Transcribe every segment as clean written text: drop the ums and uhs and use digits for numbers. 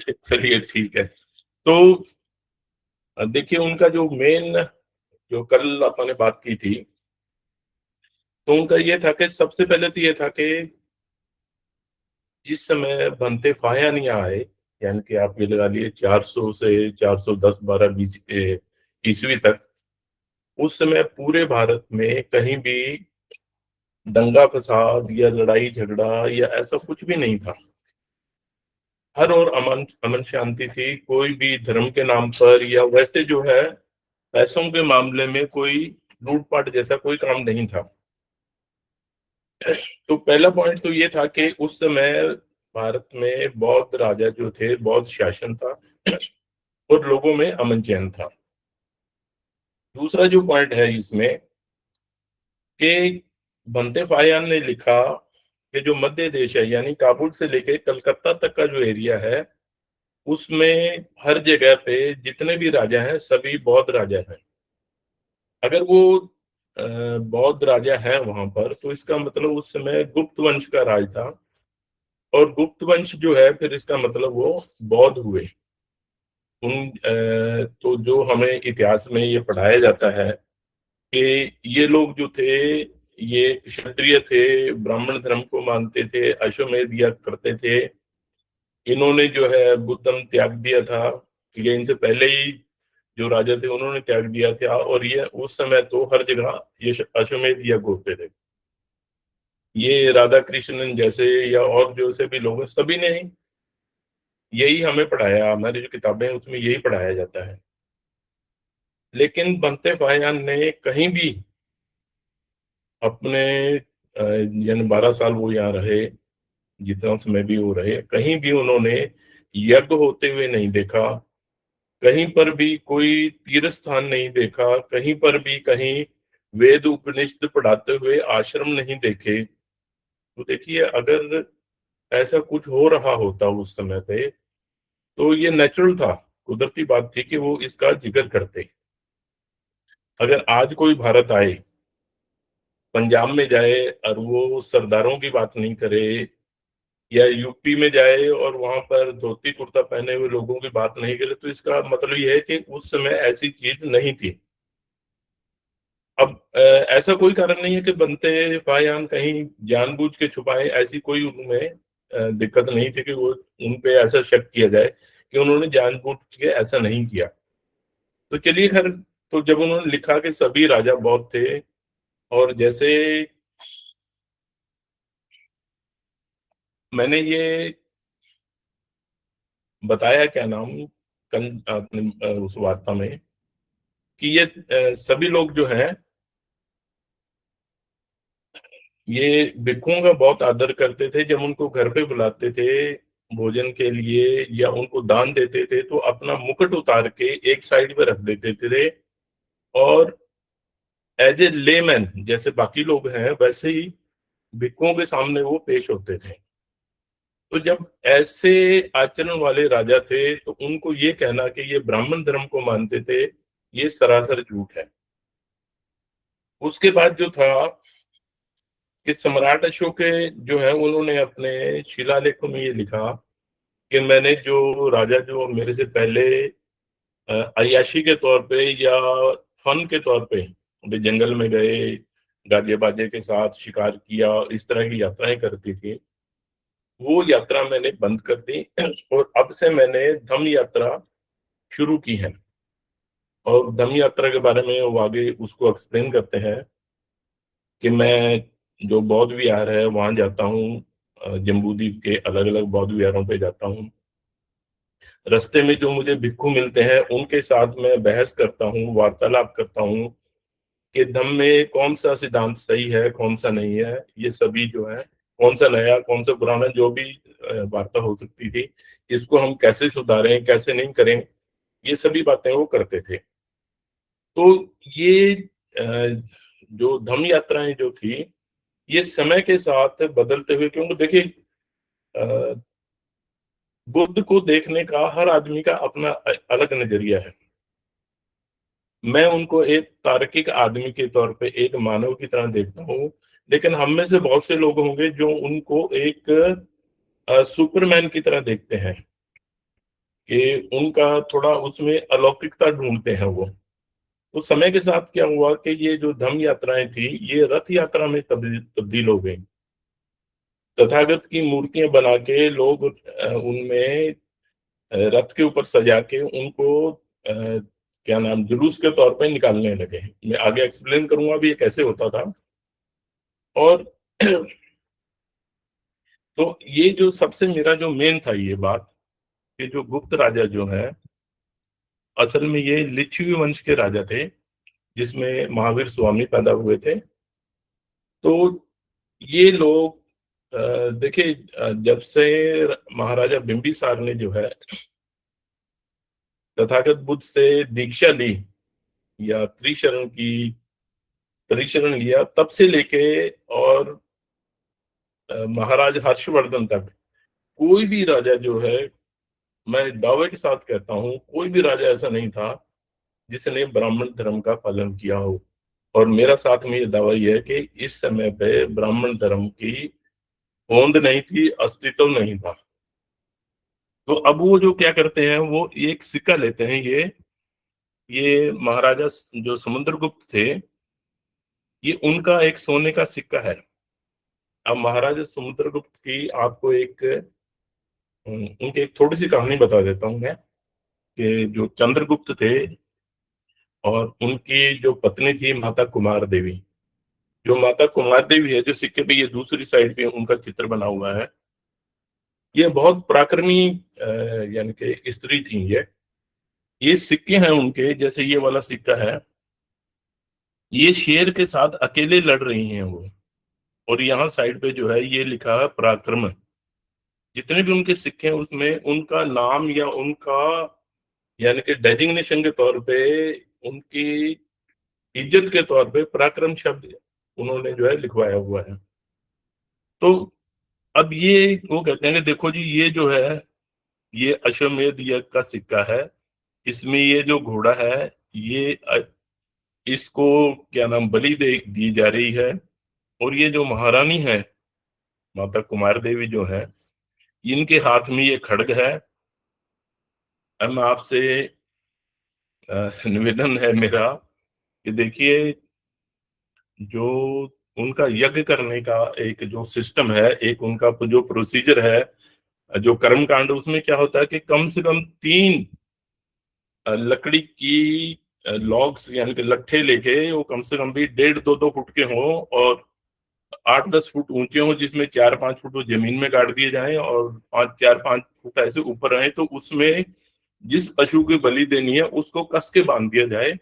चलिए ठीक है। तो देखिए उनका जो मेन, जो कल अपन ने बात की थी, तो उनका ये था कि सबसे पहले तो ये था कि जिस समय बनते फायान यहाँ आए, यानी कि आप ये लगा लिए 400 से 410 12 बीस ईस्वी तक, उस समय पूरे भारत में कहीं भी दंगा फसाद या लड़ाई झगड़ा या ऐसा कुछ भी नहीं था। हर ओर अमन अमन शांति थी। कोई भी धर्म के नाम पर या वैसे जो है पैसों के मामले में कोई लूटपाट जैसा कोई काम नहीं था। तो पहला पॉइंट तो ये था कि उस समय भारत में बौद्ध राजा जो थे, बौद्ध शासन था और लोगों में अमन चैन था। दूसरा जो पॉइंट है इसमें कि बनते फायान ने लिखा कि जो मध्य देश है, यानी काबुल से लेके कलकत्ता तक का जो एरिया है, उसमें हर जगह पे जितने भी राजा हैं सभी बौद्ध राजा हैं। अगर वो बौद्ध राजा हैं वहां पर, तो इसका मतलब उस समय गुप्त वंश का राज था, और गुप्त वंश जो है फिर इसका मतलब वो बौद्ध हुए। तो जो हमें इतिहास में ये पढ़ाया जाता है कि ये लोग जो थे, ये क्षत्रिय थे, ब्राह्मण धर्म को मानते थे, अश्वमेध यज्ञ करते थे। इन्होंने जो है बुद्धम त्याग दिया था, कि ये इनसे पहले ही जो राजा थे उन्होंने त्याग दिया था, और ये उस समय तो हर जगह ये अश्वमेध यज्ञ होते थे। ये राधा कृष्णन जैसे या और जो से भी लोग हैं, सभी ने यही हमें पढ़ाया, हमारी जो किताबें हैं उसमें यही पढ़ाया जाता है। लेकिन बनते फायान ने कहीं भी अपने यानी 12 साल वो यहाँ रहे, जितना समय भी वो रहे, कहीं भी उन्होंने यज्ञ होते हुए नहीं देखा, कहीं पर भी कोई तीर्थ स्थान नहीं देखा, कहीं पर भी कहीं वेद उपनिषद पढ़ाते हुए आश्रम नहीं देखे। तो देखिए अगर ऐसा कुछ हो रहा होता उस समय पे, तो ये नेचुरल था, कुदरती बात थी कि वो इसका जिक्र करते। अगर आज कोई भारत आए, पंजाब में जाए और वो सरदारों की बात नहीं करे, या यूपी में जाए और वहां पर धोती कुर्ता पहने हुए लोगों की बात नहीं करे, तो इसका मतलब ये है कि उस समय ऐसी चीज नहीं थी। अब ऐसा कोई कारण नहीं है कि बनते फायान कहीं जानबूझ के छुपाए, ऐसी कोई उनमें दिक्कत नहीं थी कि वो उन पे ऐसा शक किया जाए कि उन्होंने जानबूझ के ऐसा नहीं किया। तो चलिए खैर, तो जब उन्होंने लिखा कि सभी राजा बौद्ध थे, और जैसे मैंने ये बताया, क्या नाम, कल अपने उस वार्ता में, कि ये सभी लोग जो हैं, ये भिक्षुओं का बहुत आदर करते थे। जब उनको घर पे बुलाते थे भोजन के लिए या उनको दान देते थे, तो अपना मुकुट उतार के एक साइड पे रख देते थे, और एज ए लेमैन जैसे बाकी लोग हैं वैसे ही भिक्षुओं के सामने वो पेश होते थे। तो जब ऐसे आचरण वाले राजा थे, तो उनको ये कहना कि ये ब्राह्मण धर्म को मानते थे, ये सरासर झूठ है। उसके बाद जो था कि सम्राट अशोक के जो है, उन्होंने अपने शिलालेखों में ये लिखा कि मैंने जो राजा जो मेरे से पहले अय्याशी के तौर पे या फन के तौर पे भी जंगल में गए, गाजे बाजे के साथ शिकार किया, इस तरह की यात्राएं करती थी, वो यात्रा मैंने बंद कर दी और अब से मैंने धम्म यात्रा शुरू की है। और धम्म यात्रा के बारे में वो आगे उसको एक्सप्लेन करते हैं कि मैं जो बौद्ध विहार है वहां जाता हूँ, जम्बूद्वीप के अलग अलग बौद्ध विहारों पे जाता हूँ। रास्ते में जो मुझे भिक्षु मिलते हैं उनके साथ मैं बहस करता हूँ, वार्तालाप करता हूँ कि धम्म में कौन सा सिद्धांत सही है, कौन सा नहीं है। ये सभी जो है, कौन सा नया कौन सा पुराना, जो भी वार्ता हो सकती थी, इसको हम कैसे सुधारें, कैसे नहीं करें, ये सभी बातें वो करते थे। तो ये जो धम्म यात्राएं जो थी, ये समय के साथ बदलते हुए, क्योंकि देखिए बुद्ध को देखने का हर आदमी का अपना अलग नजरिया है। मैं उनको एक तार्किक आदमी के तौर पे, एक मानव की तरह देखता हूँ, लेकिन हम में से बहुत से लोग होंगे जो उनको एक सुपरमैन की तरह देखते हैं। कि उनका थोड़ा उसमें अलौकिकता ढूंढते हैं वो। तो समय के साथ क्या हुआ कि ये जो धम्म यात्राएं थी ये रथ यात्रा में तब्दील हो गई। तथागत की मूर्तियां बना के लोग उनमें रथ के ऊपर सजा के उनको क्या नाम जुलूस के तौर पे निकालने लगे। मैं आगे एक्सप्लेन करूंगा भी ये कैसे होता था। और तो ये जो सबसे मेरा जो मेन था ये बात कि जो गुप्त राजा जो है असल में ये लिच्छवी वंश के राजा थे, जिसमें महावीर स्वामी पैदा हुए थे। तो ये लोग देखिए, जब से महाराजा बिंबिसार ने जो है तथागत बुद्ध से दीक्षा ली या त्रिशरण लिया, तब से लेके और महाराज हर्षवर्धन तक कोई भी राजा जो है, मैं दावे के साथ कहता हूं, कोई भी राजा ऐसा नहीं था जिसने ब्राह्मण धर्म का पालन किया हो। और मेरा साथ में ये दावा ये है कि इस समय पे ब्राह्मण धर्म की होंद नहीं थी, अस्तित्व नहीं था। तो अब वो जो क्या करते हैं, वो एक सिक्का लेते हैं। ये महाराजा जो समुद्रगुप्त थे, ये उनका एक सोने का सिक्का है। अब महाराजा समुद्रगुप्त की आपको उनकी एक थोड़ी सी कहानी बता देता हूँ मैं, कि जो चंद्रगुप्त थे और उनकी जो पत्नी थी माता कुमार देवी। जो माता कुमार देवी है, जो सिक्के पे ये दूसरी साइड पे उनका चित्र बना हुआ है, ये बहुत पराक्रमी यानी कि स्त्री थी। ये सिक्के हैं उनके, जैसे ये वाला सिक्का है, ये शेर के साथ अकेले लड़ रही हैं वो। और यहाँ साइड पे जो है ये लिखा है पराक्रम। जितने भी उनके सिक्के हैं उसमें उनका नाम या उनका यानी कि डेजिग्नेशन के तौर पे, उनकी इज्जत के तौर पे पराक्रम शब्द उन्होंने जो है लिखवाया हुआ है। तो अब ये वो कहते हैं कि देखो जी, ये जो है ये अश्वमेध यज्ञ का सिक्का है। इसमें ये जो घोड़ा है, ये इसको क्या नाम बलि दे दी जा रही है। और ये जो महारानी है माता कुमार देवी जो है, इनके हाथ में ये खड्ग है। अब मैं आपसे निवेदन है मेरा कि देखिए, जो उनका यज्ञ करने का एक जो सिस्टम है, एक उनका जो प्रोसीजर है, जो कर्म कांड, उसमें क्या होता है कि कम से कम 3 लकड़ी की लॉग्स यानी कि लट्ठे लेके, वो कम से कम भी 1.5-2 फुट के हों और 8-10 फुट ऊंचे हों, जिसमें 4-5 फुट वो जमीन में गाड़ दिए जाएं और 4-5 फुट ऐसे ऊपर रहे। तो उसमें जिस पशु की बलि देनी है उसको कस के बांध दिया जाए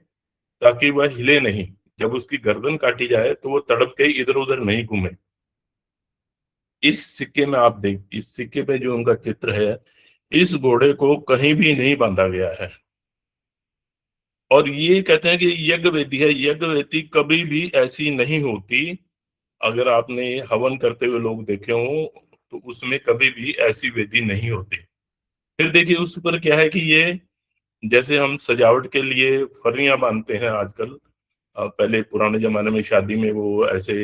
ताकि वह हिले नहीं। जब उसकी गर्दन काटी जाए तो वो तड़प के इधर उधर नहीं घूमे। इस सिक्के में आप देख, इस सिक्के पे जो उनका चित्र है, इस घोड़े को कहीं भी नहीं बांधा गया है। और ये कहते हैं कि यज्ञ वेदी है, यज्ञ वेदी कभी भी ऐसी नहीं होती। अगर आपने हवन करते हुए लोग देखे हो तो उसमें कभी भी ऐसी वेदी नहीं होती। फिर देखिए उस पर क्या है कि ये जैसे हम सजावट के लिए फरियां बांधते हैं आजकल, पहले पुराने जमाने में शादी में वो ऐसे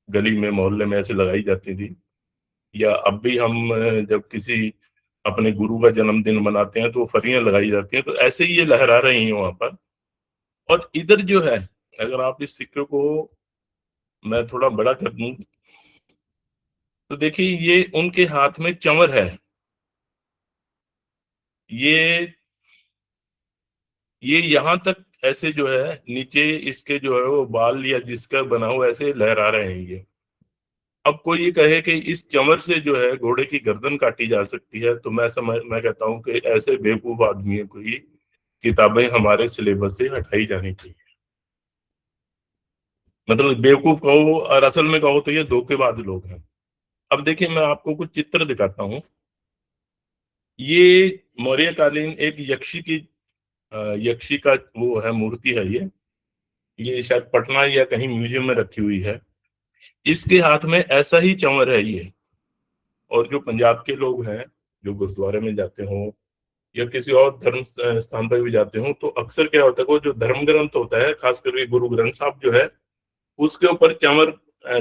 गली में मोहल्ले में ऐसे लगाई जाती थी। या अब भी हम जब किसी अपने गुरु का जन्मदिन मनाते हैं तो वो फरियां लगाई जाती हैं। तो ऐसे ही ये लहरा रही हैं वहां पर। और इधर जो है, अगर आप इस सिक्के को मैं थोड़ा बड़ा कर दूं तो देखिए ये उनके हाथ में चंवर है। ये यहाँ तक ऐसे जो है नीचे इसके जो है वो बाल या जिसका बना हुआ ऐसे लहरा रहे हैं ये। अब कोई ये कहे कि इस चंवर से जो है घोड़े की गर्दन काटी जा सकती है, तो मैं कहता हूं कि ऐसे बेवकूफ आदमियों को ही किताबें हमारे सिलेबस से हटाई जानी चाहिए। मतलब बेवकूफ कहो और असल में कहो तो ये धोखेबाज लोग हैं। अब देखिए मैं आपको कुछ चित्र दिखाता हूँ। ये मौर्यकालीन एक यक्षी का वो है, मूर्ति है ये शायद पटना या कहीं म्यूजियम में रखी हुई है। इसके हाथ में ऐसा ही चंवर है ये। और जो पंजाब के लोग हैं, जो गुरुद्वारे में जाते हों या किसी और धर्म स्थान पर भी जाते हों, तो अक्सर क्या होता है, वो जो धर्म ग्रंथ होता है, खास करके गुरु ग्रंथ साहब जो है, उसके ऊपर चंवर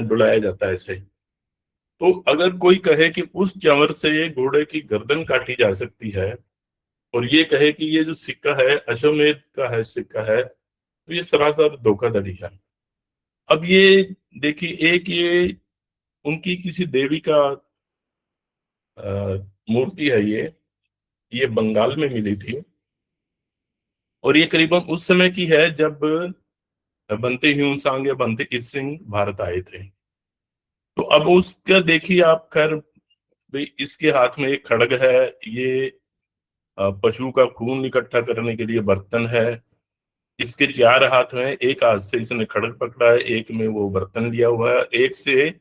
डुलाया जाता है ऐसे। तो अगर कोई कहे कि उस चंवर से घोड़े की गर्दन काटी जा सकती है, और ये कहे कि ये जो सिक्का है अश्वमेध का है सिक्का है, तो ये सरासर धोखाधड़ी है। अब ये देखिए, एक ये उनकी किसी देवी का मूर्ति है ये बंगाल में मिली थी, और ये करीबन उस समय की है जब बंते ह्यूनसांग या बंते इरसिंह भारत आए थे। तो अब उसका देखिए आप, खैर भाई इसके हाथ में एक खड्ग है, ये पशु का खून इकट्ठा करने के लिए बर्तन है, इसके 4 हाथ हैं, एक हाथ से इसने खड्ग पकड़ा है, एक में वो बर्तन लिया हुआ है, एक से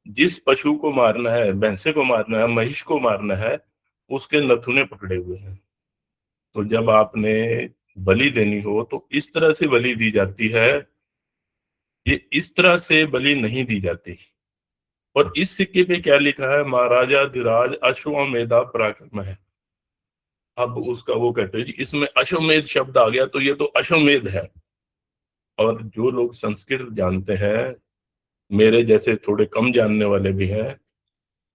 जिस पशु को मारना है, भैंसे को मारना है, महिष को मारना है, उसके नथुने पकड़े हुए हैं। तो जब आपने बलि देनी हो तो इस तरह से बलि दी जाती है, ये इस तरह से बलि नहीं दी जाती। और इस सिक्के पे क्या लिखा है, महाराजा धीराज अश्वमेधा पराक्रम है। अब उसका वो कहते हैं जी इसमें अश्वमेध शब्द आ गया, तो ये तो अश्वमेध है। और जो लोग संस्कृत जानते हैं, मेरे जैसे थोड़े कम जानने वाले भी हैं,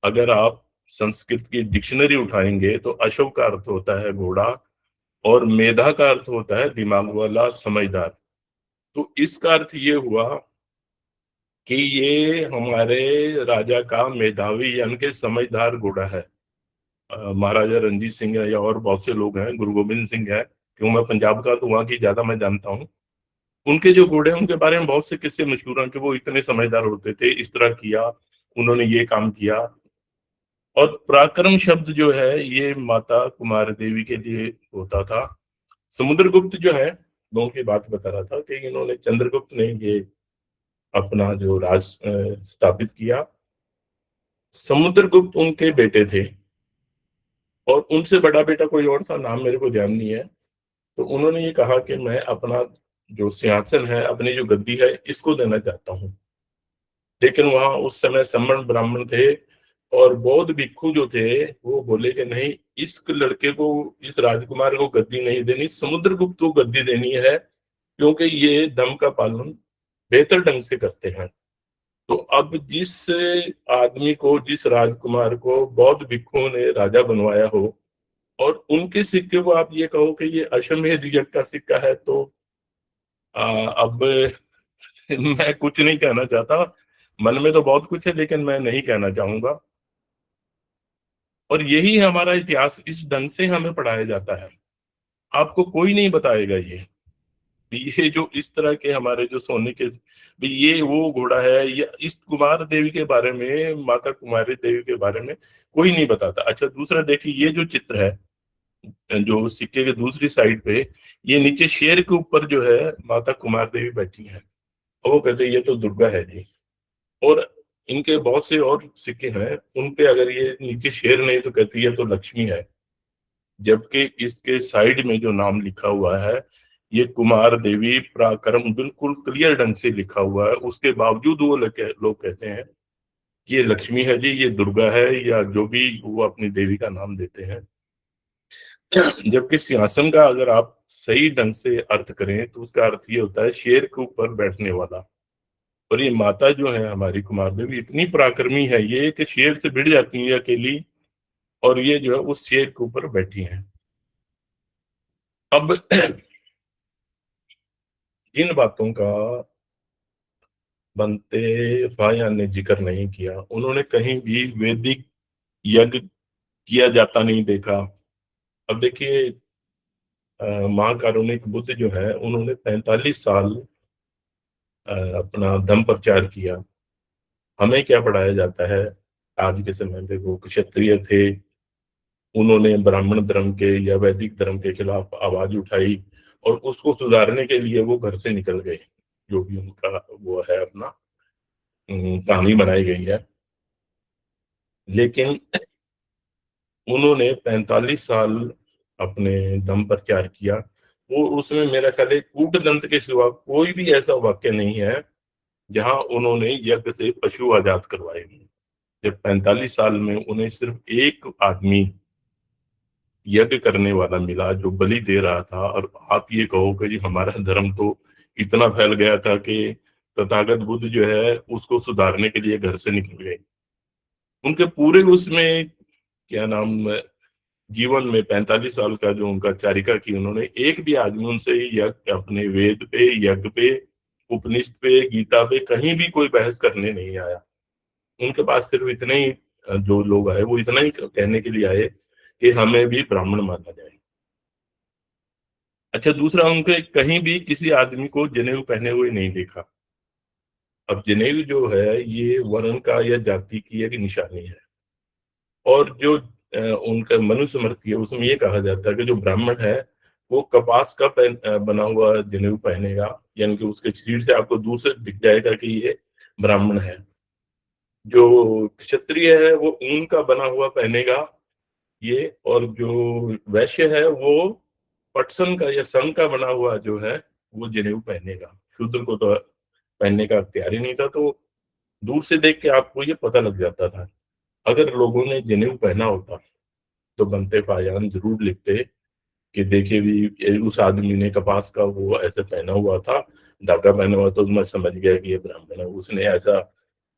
अगर आप संस्कृत की डिक्शनरी उठाएंगे तो अश्व का अर्थ होता है घोड़ा, और मेधा का अर्थ होता है दिमाग वाला, समझदार। तो इसका अर्थ ये हुआ कि ये हमारे राजा का मेधावी यानी कि समझदार घोड़ा है। महाराजा रणजीत सिंह है या और बहुत से लोग हैं, गुरु गोबिंद सिंह है, क्यों मैं पंजाब का तो वहां की ज्यादा मैं जानता हूँ। उनके जो घोड़े हैं उनके बारे में बहुत से किस्से मशहूर हैं कि वो इतने समझदार होते थे, इस तरह किया, उन्होंने ये काम किया। और पराक्रम शब्द जो है ये माता कुमार देवी के लिए होता था। समुद्रगुप्त जो है, मैं उनकी बात बता रहा था कि इन्होंने, चंद्रगुप्त ने ये अपना जो राज स्थापित किया। समुद्रगुप्त उनके बेटे थे, और उनसे बड़ा बेटा कोई और था, नाम मेरे को ध्यान नहीं है। तो उन्होंने ये कहा कि मैं अपना जो सिंहासन है, अपनी जो गद्दी है, इसको देना चाहता हूँ। लेकिन वहां उस समय सवर्ण ब्राह्मण थे, और बौद्ध भिक्षु जो थे वो बोले कि नहीं, इस लड़के को, इस राजकुमार को गद्दी नहीं देनी, समुद्रगुप्त को गद्दी देनी है, क्योंकि ये धर्म का पालन बेहतर ढंग से करते हैं। तो अब जिस आदमी को, जिस राजकुमार को बौद्ध भिक्षुओं ने राजा बनवाया हो, और उनके सिक्के को आप ये कहो कि ये अश्वमेध यज्ञ का सिक्का है, तो अब मैं कुछ नहीं कहना चाहता। मन में तो बहुत कुछ है, लेकिन मैं नहीं कहना चाहूंगा। और यही हमारा इतिहास, इस ढंग से हमें पढ़ाया जाता है। आपको कोई नहीं बताएगा ये जो इस तरह के हमारे जो सोने के, भी ये वो घोड़ा है, या इस कुमार देवी के बारे में, माता कुमारी देवी के बारे में कोई नहीं बताता। अच्छा, दूसरा देखिए, ये जो चित्र है जो सिक्के के दूसरी साइड पे, ये नीचे शेर के ऊपर जो है माता कुमार देवी बैठी है, और वो कहते हैं ये तो दुर्गा है जी। और इनके बहुत से और सिक्के हैं, उनपे अगर ये नीचे शेर नहीं तो कहती है तो लक्ष्मी है। जबकि इसके साइड में जो नाम लिखा हुआ है, ये कुमार देवी पराक्रम, बिल्कुल क्लियर ढंग से लिखा हुआ है। उसके बावजूद वो लोग कहते हैं कि ये लक्ष्मी है जी, ये दुर्गा है, या जो भी वो अपनी देवी का नाम देते हैं। जबकि सिंहासन का अगर आप सही ढंग से अर्थ करें तो उसका अर्थ ये होता है शेर के ऊपर बैठने वाला। और ये माता जो है हमारी कुमार देवी इतनी पराक्रमी है ये कि शेर से भिड़ जाती है अकेली, और ये जो है उस शेर के ऊपर बैठी हैं। अब जिन बातों का बनते फाया ने जिक्र नहीं किया, उन्होंने कहीं भी वैदिक यज्ञ किया जाता नहीं देखा। अब देखिए, महाकारुणिक बुद्ध जो है उन्होंने 45 साल अपना धम्म प्रचार किया। हमें क्या पढ़ाया जाता है आज के समय में, वो क्षत्रिय थे, उन्होंने ब्राह्मण धर्म के या वैदिक धर्म के खिलाफ आवाज उठाई, और उसको सुधारने के लिए वो घर से निकल गए। जो भी उनका वो है अपना कहानी बनाई गई है। लेकिन उन्होंने 45 साल अपने दम पर प्रचार किया। वो उसमें मेरा ख्याल है कूटदंत के सिवा कोई भी ऐसा वाक्य नहीं है जहां उन्होंने यज्ञ से पशु आजाद करवाए। जब 45 साल में उन्हें सिर्फ एक आदमी यज्ञ करने वाला मिला जो बलि दे रहा था, और आप ये कहो कि जी हमारा धर्म तो इतना फैल गया था कि तथागत बुद्ध जो है उसको सुधारने के लिए घर से निकल गए। उनके पूरे उसमें क्या नाम जीवन में 45 साल का जो उनका चारिका की, उन्होंने एक भी आदमी उनसे यज्ञ अपने वेद पे, यज्ञ पे, उपनिषद पे, गीता पे कहीं भी कोई बहस करने नहीं आया। उनके पास सिर्फ इतने ही जो लोग आए वो इतना ही कहने के लिए आए कि हमें भी ब्राह्मण माना जाए। अच्छा, दूसरा, उनके कहीं भी किसी आदमी को जनेऊ पहने हुए नहीं देखा। अब जनेऊ जो है ये वर्ण का या जाति की एक निशानी है। और जो उनका मनुस्मृति है उसमें ये कहा जाता है कि जो ब्राह्मण है वो कपास का बना हुआ जनेऊ पहनेगा, यानी कि उसके शरीर से आपको दूर से दिख जाएगा कि ये ब्राह्मण है। जो क्षत्रिय है वो ऊन का बना हुआ पहनेगा ये, और जो वैश्य है वो पटसन का या सन का बना हुआ जो है वो जनेऊ पहनेगा। शूद्र को तो पहनने का अख्तियार ही नहीं था, तो दूर से देख के आपको ये पता लग जाता था। अगर लोगों ने जनेऊ पहना होता तो बनते फायान जरूर लिखते कि देखिए भी उस आदमी ने कपास का वो ऐसे पहना हुआ था, धागा पहना हुआ, तो मैं समझ गया कि ये ब्राह्मण है। उसने ऐसा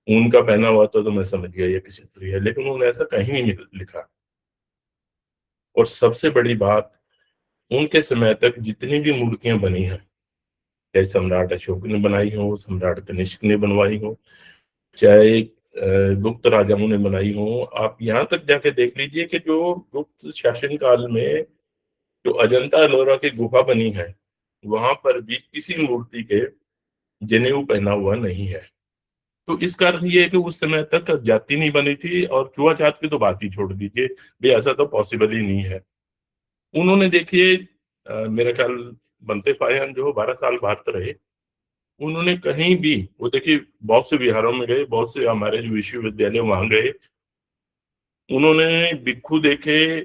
ऊन का पहना हुआ था तो मैं समझ गया ये क्षत्रिय है। लेकिन उन्होंने ऐसा कहीं नहीं लिखा। और सबसे बड़ी बात, उनके समय तक जितनी भी मूर्तियां बनी हैं, चाहे सम्राट अशोक ने बनाई हो, सम्राट कनिष्क ने बनवाई हो, चाहे गुप्त राजाओं ने बनाई हो, आप यहाँ तक जाके देख लीजिए कि जो गुप्त शासन काल में जो अजंता एलोरा की गुफा बनी है वहां पर भी किसी मूर्ति के जनेऊ पहना हुआ नहीं है। तो इसका अर्थ ये है कि उस समय तक जाति नहीं बनी थी, और छुआछात की तो बात ही छोड़ दीजिए, भी ऐसा तो पॉसिबल ही नहीं है। उन्होंने देखिए मेरा ख्याल बनते पायन जो 12 साल भारत रहे, उन्होंने कहीं भी, वो देखिए बहुत से बिहारों में गए, बहुत से हमारे जो विश्वविद्यालय वहां गए, उन्होंने भिक्षु देखे,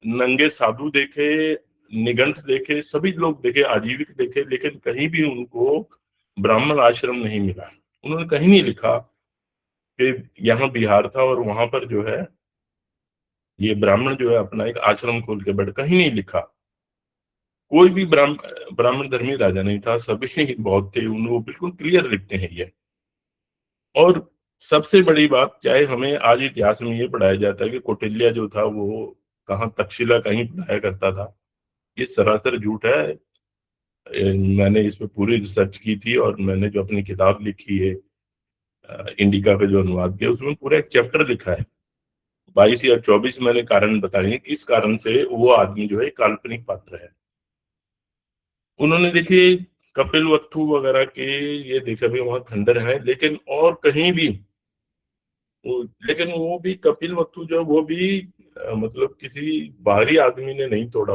नंगे साधु देखे, निगंठ देखे, सभी लोग देखे, आजीविक देखे, लेकिन कहीं भी उनको ब्राह्मण आश्रम नहीं मिला। उन्होंने कहीं नहीं लिखा कि यहाँ बिहार था और वहां पर जो है ये ब्राह्मण जो है अपना एक आश्रम खोल के बैठ, कहीं नहीं लिखा। कोई भी ब्राह्मण धर्मी राजा नहीं था, सभी बौद्ध थे। वो बिल्कुल क्लियर लिखते हैं ये। और सबसे बड़ी बात, चाहे हमें आज इतिहास में ये पढ़ाया जाता है कि कौटिल्य जो था वो कहाँ तक्षशिला कहीं पढ़ाया करता था, ये सरासर झूठ है। मैंने इस पे पूरी रिसर्च की थी, और मैंने जो अपनी किताब लिखी है इंडिका का जो अनुवाद किया, उसमें पूरा एक चैप्टर लिखा है। 22 या 24 मैंने कारण बताए हैं किस कारण से वो आदमी जो है काल्पनिक पात्र है। उन्होंने देखिए कपिलवस्तु वगैरह के ये देखा भी वहां खंडर है, लेकिन और कहीं भी लेकिन वो भी कपिलवस्तु जो वो भी मतलब किसी बाहरी आदमी ने नहीं तोड़ा।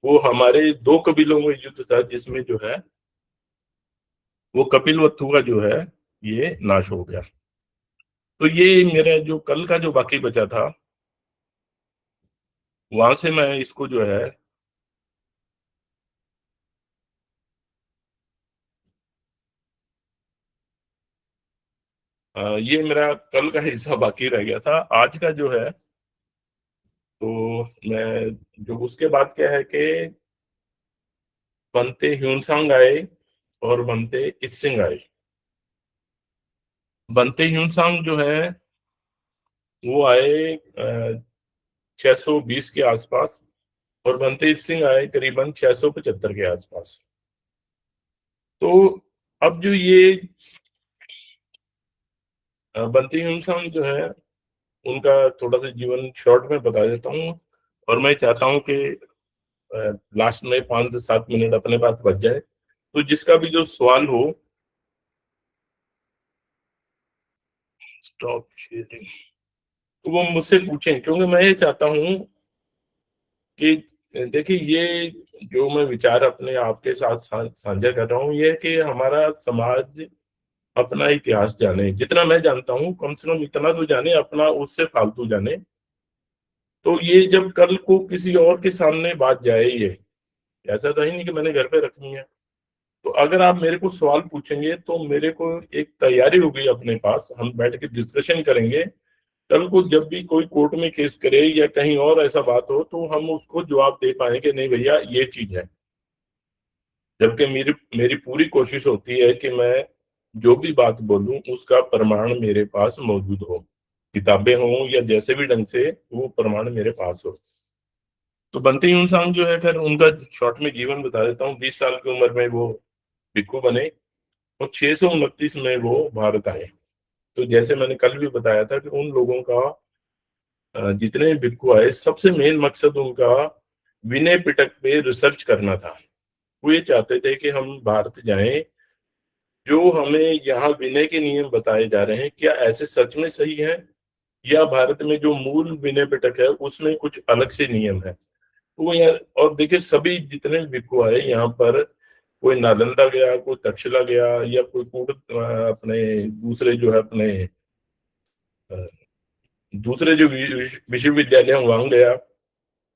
वो हमारे दो कबीलों में युद्ध था जिसमें जो है वो कपिलवस्तु का जो है ये नाश हो गया। तो ये मेरा जो कल का जो बाकी बचा था, वहां से मैं इसको जो है ये मेरा कल का हिस्सा बाकी रह गया था। आज का जो है तो मैं जो उसके बाद क्या है कि बनते ह्यूनसांग आए और बनते इत्सिंग आए। बनते ह्यूनसांग जो है वो आए 620 के आसपास, और बनते सिंह आए करीबन 675 के आसपास। तो अब जो ये बंटी हुमसंग जो है उनका थोड़ा सा जीवन शॉर्ट में बता देता हूँ, और मैं चाहता हूँ कि लास्ट में 5 से 7 मिनट अपने पास बच जाए, तो जिसका भी जो सवाल हो। स्टॉप शेयरिंग, तो वो मुझसे पूछें, क्योंकि मैं ये चाहता हूँ कि देखिए ये जो मैं विचार अपने आपके साथ साझा कर रहा हूँ, ये है कि हमारा समाज अपना इतिहास जाने, जितना मैं जानता हूँ कम से कम इतना तो जाने, अपना उससे फालतू जाने। तो ये जब कल को किसी और के सामने बात जाए, ये ऐसा तो ही नहीं कि मैंने घर पे रखनी है। तो अगर आप मेरे को सवाल पूछेंगे तो मेरे को एक तैयारी होगी अपने पास, हम बैठ के डिस्कशन करेंगे। कल को जब भी कोई कोर्ट में केस करे या कहीं और ऐसा बात हो तो हम उसको जवाब दे पाए कि नहीं भैया ये चीज है। जबकि मेरी मेरी पूरी कोशिश होती है कि मैं जो भी बात बोलूं उसका प्रमाण मेरे पास मौजूद हो, किताबें हों या जैसे भी ढंग से वो प्रमाण मेरे पास हो। तो बंटी यूनसांग जो है, खैर उनका शॉर्ट में जीवन बता देता हूँ। 20 साल की उम्र में वो भिक्खु बने और 629 में वो भारत आए। तो जैसे मैंने कल भी बताया था कि उन लोगों का जितने भिक्खु आए, सबसे मेन मकसद उनका विनय पिटक पे रिसर्च करना था। वो ये चाहते थे कि हम भारत जाएं, जो हमें यहाँ विनय के नियम बताए जा रहे हैं क्या ऐसे सच में सही है, या भारत में जो मूल विनय पिटक है उसमें कुछ अलग से नियम है। तो वो यहाँ, और देखिए सभी जितने भिक्खु आए यहाँ पर, कोई नालंदा गया, कोई तक्षशिला गया, या कोई अपने दूसरे जो है अपने अ, दूसरे जो विश्वविद्यालय हैं वहां गया,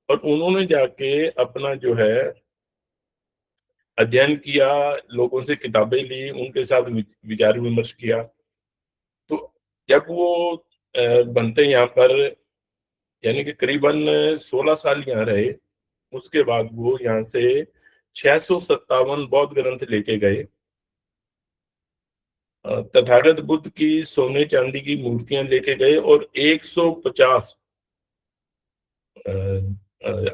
और उन्होंने जाके अपना जो है अध्ययन किया, लोगों से किताबें ली, उनके साथ विचार विमर्श किया। तो जब वो बनते यहाँ पर, यानी कि करीबन 16 साल यहाँ रहे, उसके बाद वो यहाँ से 657 बौद्ध ग्रंथ लेके गए। तथागत बुद्ध की सोने चांदी की मूर्तियां लेके गए, और 150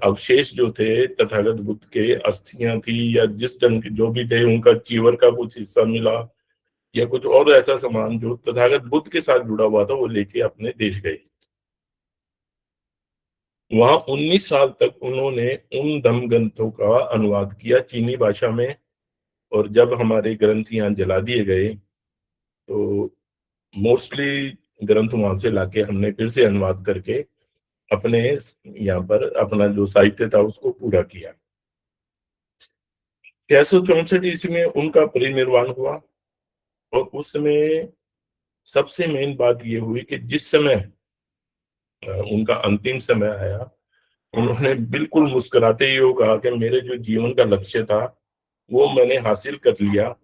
अवशेष जो थे तथागत बुद्ध के, अस्थियां थी या जिस ढंग के जो भी थे, उनका चीवर का कुछ हिस्सा मिला, या कुछ और ऐसा सामान जो तथागत बुद्ध के साथ जुड़ा हुआ था, वो लेके अपने देश गए। वहां 19 साल तक उन्होंने उन धम्म ग्रंथों का अनुवाद किया चीनी भाषा में, और जब हमारे ग्रंथ यहाँ जला दिए गए तो मोस्टली ग्रंथ वहां से लाके हमने फिर से अनुवाद करके अपने यहाँ पर अपना जो साहित्य था उसको पूरा किया। 664 में उनका परिनिर्वाण हुआ, और उस समय सबसे मेन बात ये हुई कि जिस समय उनका अंतिम समय आया, उन्होंने बिल्कुल मुस्कुराते ही कहा कि मेरे जो जीवन का लक्ष्य था वो मैंने हासिल कर लिया।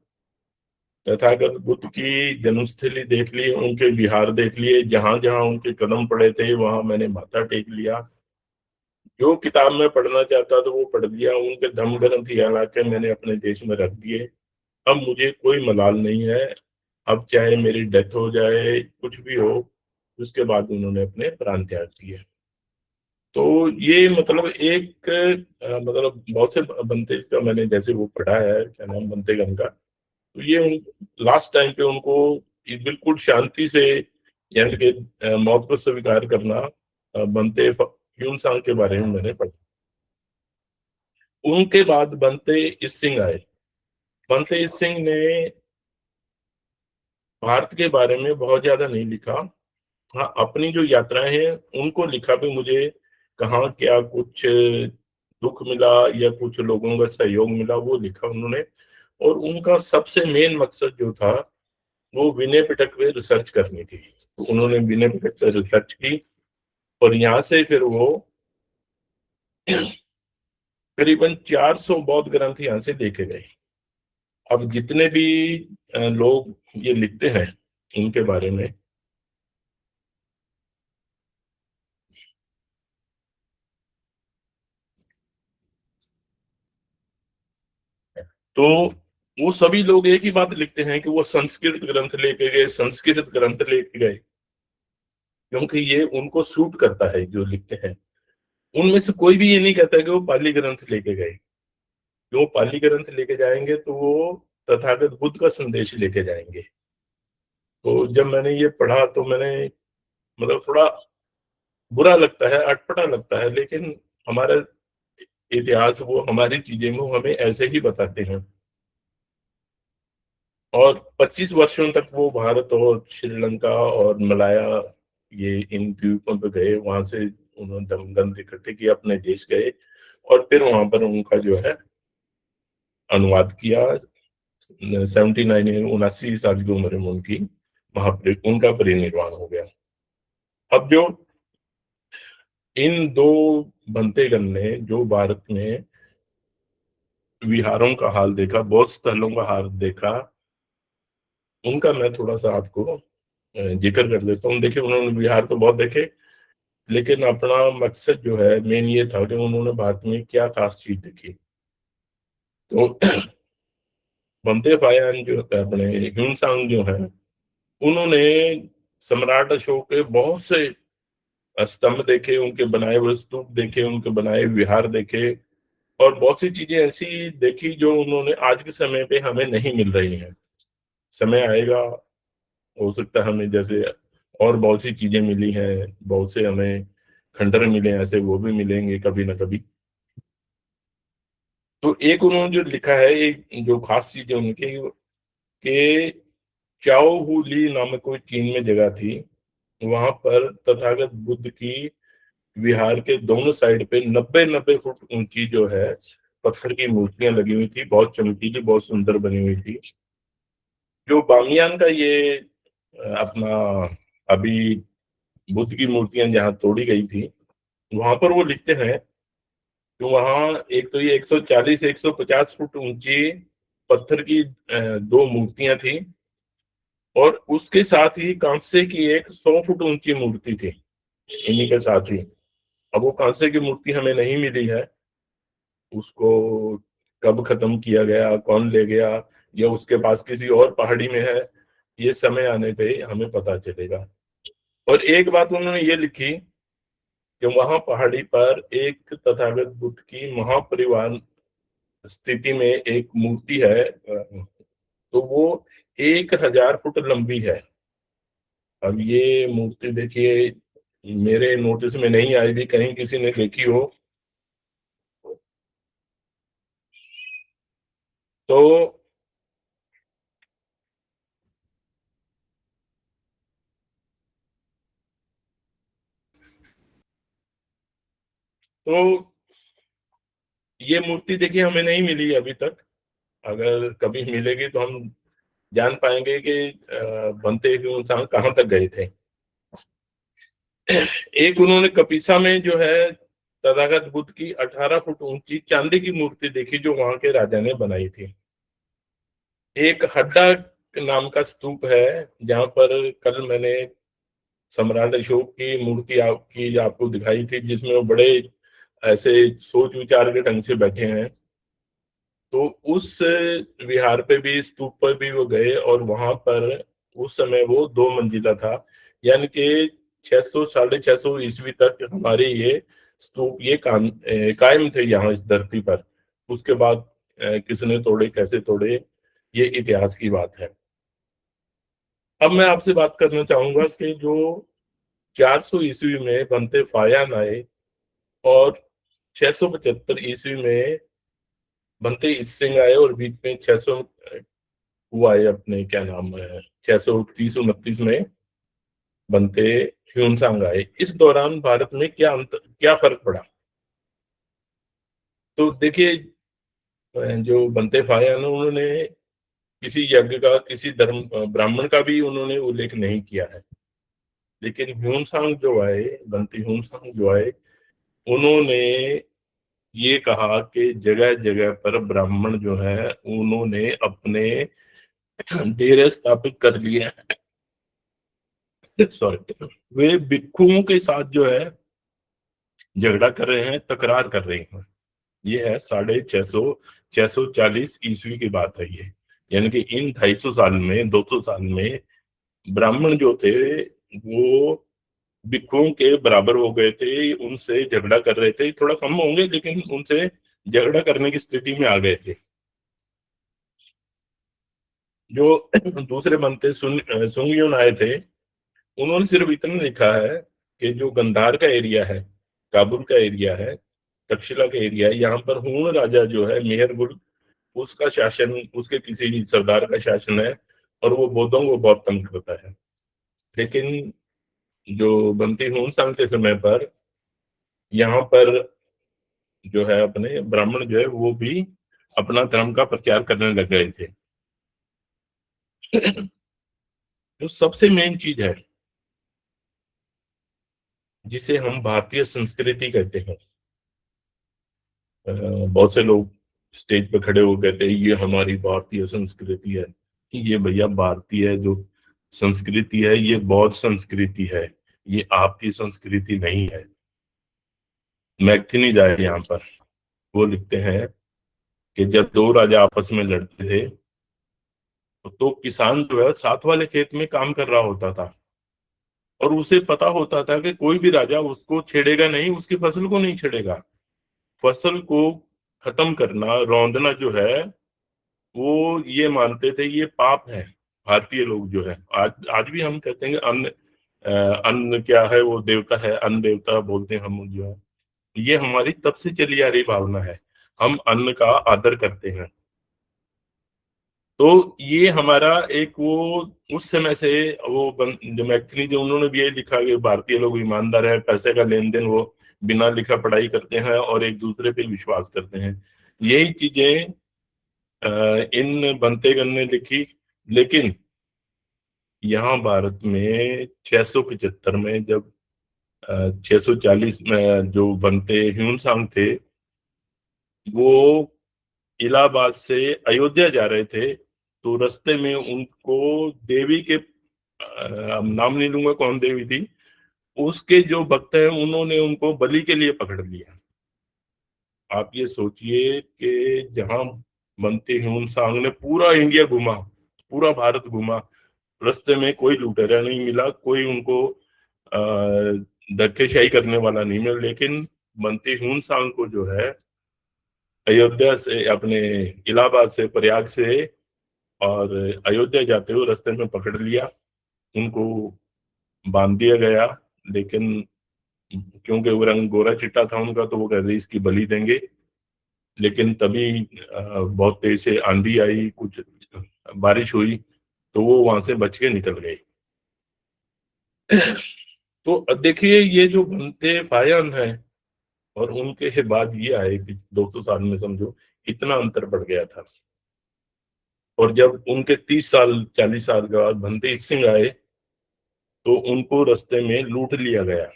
तथागत बुद्ध की जन्मस्थली देख ली, उनके विहार देख लिए, जहां जहां उनके कदम पड़े थे वहां मैंने माथा टेक लिया। जो किताब में पढ़ना चाहता था वो पढ़ लिया, उनके धम्म ग्रंथ यहाँ लाके मैंने अपने देश में रख दिए। अब मुझे कोई मलाल नहीं है, अब चाहे मेरी डेथ हो जाए, कुछ भी हो। उसके बाद उन्होंने अपने प्राण त्याग दिए। तो ये मतलब एक मतलब बहुत से बनते इसका मैंने जैसे वो पढ़ा है, क्या नाम बनते गण का, तो ये लास्ट टाइम पे उनको बिल्कुल शांति से, यानी कि मौत को स्वीकार करना, बनते ह्यून के बारे में मैंने पढ़ा। उनके बाद बनते इस सिंह आए। बनते इस सिंह ने भारत के बारे में बहुत ज्यादा नहीं लिखा। हाँ, अपनी जो यात्राएं हैं उनको लिखा भी, मुझे कहाँ क्या कुछ दुख मिला या कुछ लोगों का सहयोग मिला वो लिखा उन्होंने। और उनका सबसे मेन मकसद जो था वो विनय पिटक पे रिसर्च करनी थी। तो उन्होंने विनय पिटक पे रिसर्च की, और यहाँ से फिर वो करीबन 400 बौद्ध ग्रंथ यहाँ से लेके गए। अब जितने भी लोग ये लिखते हैं उनके बारे में, तो वो सभी लोग एक ही बात लिखते हैं कि वो संस्कृत ग्रंथ लेके गए, संस्कृत ग्रंथ लेके गए, क्योंकि ये उनको सूट करता है जो लिखते हैं। उनमें से कोई भी ये नहीं कहता कि वो पाली ग्रंथ लेके गए। जो पाली ग्रंथ लेके जाएंगे तो वो तथागत बुद्ध का संदेश लेके जाएंगे। तो जब मैंने ये पढ़ा तो मैंने, मतलब थोड़ा बुरा लगता है, अटपटा लगता है, लेकिन हमारा इतिहास, वो हमारी चीजें वो हमें ऐसे ही बताते हैं। और 25 वर्षों तक वो भारत और श्रीलंका और मलाया, ये इन द्वीपों पे गए, वहां से उन्होंने दमगंध इकट्ठे किए, अपने देश गए, और फिर वहां पर उनका जो है अनुवाद किया। 79 79 साल की उम्र में उनकी उनका परिनिर्वाण हो गया। अब जो इन दो बनतेगण ने जो भारत में विहारों का हाल देखा, बौद्ध स्थलों का हाल देखा, उनका मैं थोड़ा सा आपको जिक्र कर देता हूँ। देखिए उन्होंने विहार तो बहुत देखे, लेकिन अपना मकसद जो है मेन ये था कि उन्होंने भारत में क्या खास चीज देखी। तो बमते फायान जो अपने ह्यूनसांग जो है, उन्होंने सम्राट अशोक के बहुत से स्तंभ देखे, उनके बनाए हुए स्तूप देखे, उनके बनाए विहार देखे, और बहुत सी चीजें ऐसी देखी जो उन्होंने आज के समय पे हमें नहीं मिल रही हैं। समय आएगा, हो सकता है हमें जैसे और बहुत सी चीजें मिली हैं, बहुत से हमें खंडर मिले हैं ऐसे, वो भी मिलेंगे कभी ना कभी। तो एक उन्होंने जो लिखा है, एक जो खास चीज है उनकी, कि चाओ हू ली नामक कोई चीन में जगह थी, वहां पर तथागत बुद्ध की विहार के दोनों साइड पे 90-90 फुट ऊंची जो है पत्थर की मूर्तियां लगी हुई थी, बहुत चमकीली, बहुत सुंदर बनी हुई थी। जो बामियान का ये अपना अभी बुद्ध की मूर्तियां जहाँ तोड़ी गई थी, वहां पर वो लिखते हैं कि वहां एक तो ये 140-150 फुट ऊंची पत्थर की दो मूर्तियां थी, और उसके साथ ही कांसे की एक 100 फुट ऊंची मूर्ति थी इन्हीं के साथ ही। अब वो कांसे की मूर्ति हमें नहीं मिली है, उसको कब खत्म किया गया, कौन ले गया, या उसके पास किसी और पहाड़ी में है, ये समय आने पे हमें पता चलेगा। और एक बात उन्होंने ये लिखी कि वहां पहाड़ी पर एक तथागत बुद्ध की महापरिवार स्थिति में एक मूर्ति है, तो वो 1,000 फुट लंबी है। अब ये मूर्ति देखिए, मेरे नोटिस में नहीं आई भी, कहीं किसी ने देखी हो तो। तो ये मूर्ति देखिए हमें नहीं मिली अभी तक, अगर कभी मिलेगी तो हम जान पाएंगे कि बनते हुए इंसान कहाँ तक गए थे। एक उन्होंने कपिसा में जो है तथागत बुद्ध की 18 फुट ऊंची चांदी की मूर्ति देखी, जो वहां के राजा ने बनाई थी। एक हड्डा नाम का स्तूप है, जहां पर कल मैंने सम्राट अशोक की मूर्ति आपको दिखाई थी, जिसमें वो बड़े ऐसे सोच विचार के ढंग से बैठे हैं। तो उस विहार पे भी, स्तूप पर भी वो गए, और वहां पर उस समय वो 2 मंजिला था, यानी कि 600 650 ईस्वी तक हमारे ये स्तूप ये कायम थे यहाँ इस धरती पर। उसके बाद किसने तोड़े, कैसे तोड़े, ये इतिहास की बात है। अब मैं आपसे बात करना चाहूंगा कि जो 400 ईस्वी में बनते फायान आए, और 675 ईस्वी में बनते ईत्सिंग आए, और बीच में 600 हुआ है अपने क्या नाम है 630-29 में बनते ह्यूनसांग आए। इस दौरान भारत में क्या फर्क पड़ा? तो देखिए, जो बनते फाया ना, उन्होंने किसी यज्ञ का, किसी धर्म ब्राह्मण का भी उन्होंने उल्लेख नहीं किया है। लेकिन ह्यूनसांग जो आए, बनते ह्यूनसांग जो आए, उन्होंने ये कहा कि जगह जगह पर ब्राह्मण जो है उन्होंने अपने डेरे स्थापित कर लिए हैं। सॉरी, वे भिक्षुओं के साथ जो है झगड़ा कर रहे हैं, तकरार कर रहे हैं। ये है 650 640 ईस्वी की बात है ये। यानी कि इन 250 साल में, 200 साल में ब्राह्मण जो थे वो भिक्षुओं के बराबर हो गए थे, उनसे झगड़ा कर रहे थे। थोड़ा कम होंगे, लेकिन उनसे झगड़ा करने की स्थिति में आ गए थे। जो दूसरे बनते सुंगयुन आए थे, उन्होंने सिर्फ इतना लिखा है कि जो गंधार का एरिया है, काबुल का एरिया है, तक्षशिला का एरिया है, यहाँ पर हूण राजा जो है मेहरगुल, उसका शासन, उसके किसी सरदार का शासन है, और वो बौद्धों को बहुत तंग करता है। लेकिन जो बनती हूण सांग के समय पर यहाँ पर जो है अपने ब्राह्मण जो है वो भी अपना धर्म का प्रचार करने लग गए थे। जो सबसे मेन चीज है, जिसे हम भारतीय संस्कृति कहते हैं, बहुत से लोग स्टेज पे खड़े हो कहते हैं ये हमारी भारतीय संस्कृति है। ये भैया, भारतीय जो संस्कृति है ये बौद्ध संस्कृति है, ये आपकी संस्कृति नहीं है। मैगथिनी जाए यहाँ पर, वो लिखते हैं कि जब दो राजा आपस में लड़ते थे, तो किसान जो है साथ वाले खेत में काम कर रहा होता था, और उसे पता होता था कि कोई भी राजा उसको छेड़ेगा नहीं, उसकी फसल को नहीं छेड़ेगा। फसल को खत्म करना, रौंदना जो है, वो ये मानते थे ये पाप है। भारतीय लोग जो है, आज आज भी हम कहते हैं कि अन्न क्या है, वो देवता है, अन्न देवता बोलते हैं हम जो है। ये हमारी तब से चली आ रही भावना है, हम अन्न का आदर करते हैं। तो ये हमारा एक वो उस समय से जो मैथिली जो उन्होंने भी ये लिखा कि भारतीय लोग ईमानदार है, पैसे का लेन देन वो बिना लिखा पढ़ाई करते हैं और एक दूसरे पे विश्वास करते हैं। यही चीजें इन बनतेगन ने लिखी। लेकिन यहाँ भारत में 675 में जब 640 में जो बनते ह्यून थे, वो इलाहाबाद से अयोध्या जा रहे थे, तो रास्ते में उनको देवी के अब नाम नहीं लूंगा कौन देवी थी, उसके जो भक्त हैं उन्होंने उनको बलि के लिए पकड़ लिया। आप ये सोचिए कि जहां बनते ह्यून ने पूरा इंडिया घुमा, पूरा भारत घुमा, रास्ते में कोई लुटेरा नहीं मिला, कोई उनको धक्केशाही करने वाला नहीं मिला, लेकिन बनते ह्यून को जो है अयोध्या से, अपने इलाहाबाद से, प्रयाग से और अयोध्या जाते हुए रास्ते में पकड़ लिया, उनको बांध दिया गया। लेकिन क्योंकि वो रंग गोरा चिट्टा था उनका, तो वो कह रहे इसकी बलि देंगे। लेकिन तभी बहुत तेज से आंधी आई, कुछ बारिश हुई, तो वो वहां से बच के निकल गए। तो देखिए ये जो बनते फायन है और उनके बाद ये आए कि 200 साल में समझो इतना अंतर बढ़ गया था। और जब उनके 30 साल 40 साल के बाद बनते सिंह आए, तो उनको रास्ते में लूट लिया गया,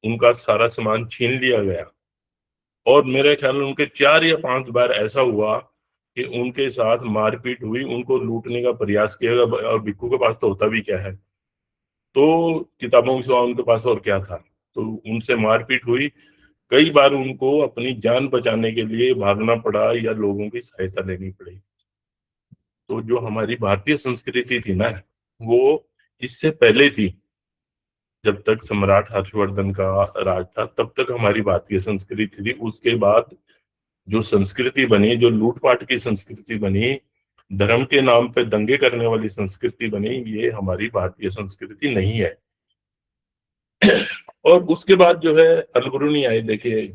उनका सारा सामान छीन लिया गया। और मेरे ख्याल में उनके 4 या 5 बार ऐसा हुआ कि उनके साथ मारपीट हुई, उनको लूटने का प्रयास किया गया। और भिक्खू के पास तो होता भी क्या है, तो किताबों के सिवा उनके पास और क्या था। तो उनसे मारपीट हुई, कई बार उनको अपनी जान बचाने के लिए भागना पड़ा या लोगों की सहायता लेनी पड़ी। तो जो हमारी भारतीय संस्कृति थी ना, वो इससे पहले थी, जब तक सम्राट हर्षवर्धन का राज था तब तक हमारी भारतीय संस्कृति थी। उसके बाद जो संस्कृति बनी, जो लूटपाट की संस्कृति बनी, धर्म के नाम पे दंगे करने वाली संस्कृति बनी, ये हमारी भारतीय संस्कृति नहीं है। और उसके बाद जो है अलबरूनी आए। देखिए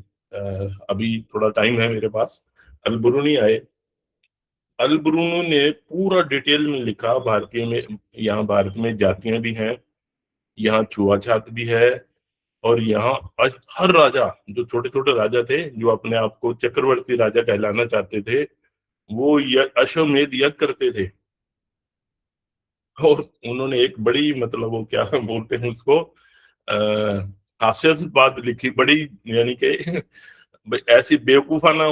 अभी थोड़ा टाइम है मेरे पास। अलबरूनी आए, अलबरूनी ने पूरा डिटेल में लिखा भारतीय में, यहाँ भारत में जातियां भी हैं, यहाँ छुआछात भी है, और यहाँ हर राजा, जो छोटे छोटे राजा थे जो अपने आप को चक्रवर्ती राजा कहलाना चाहते थे, वो अश्वमेध यज्ञ करते थे। और उन्होंने एक बड़ी, मतलब वो क्या बोलते हैं उसको, हास्यास्पद बात लिखी बड़ी, यानी कि ऐसी बेवकूफाना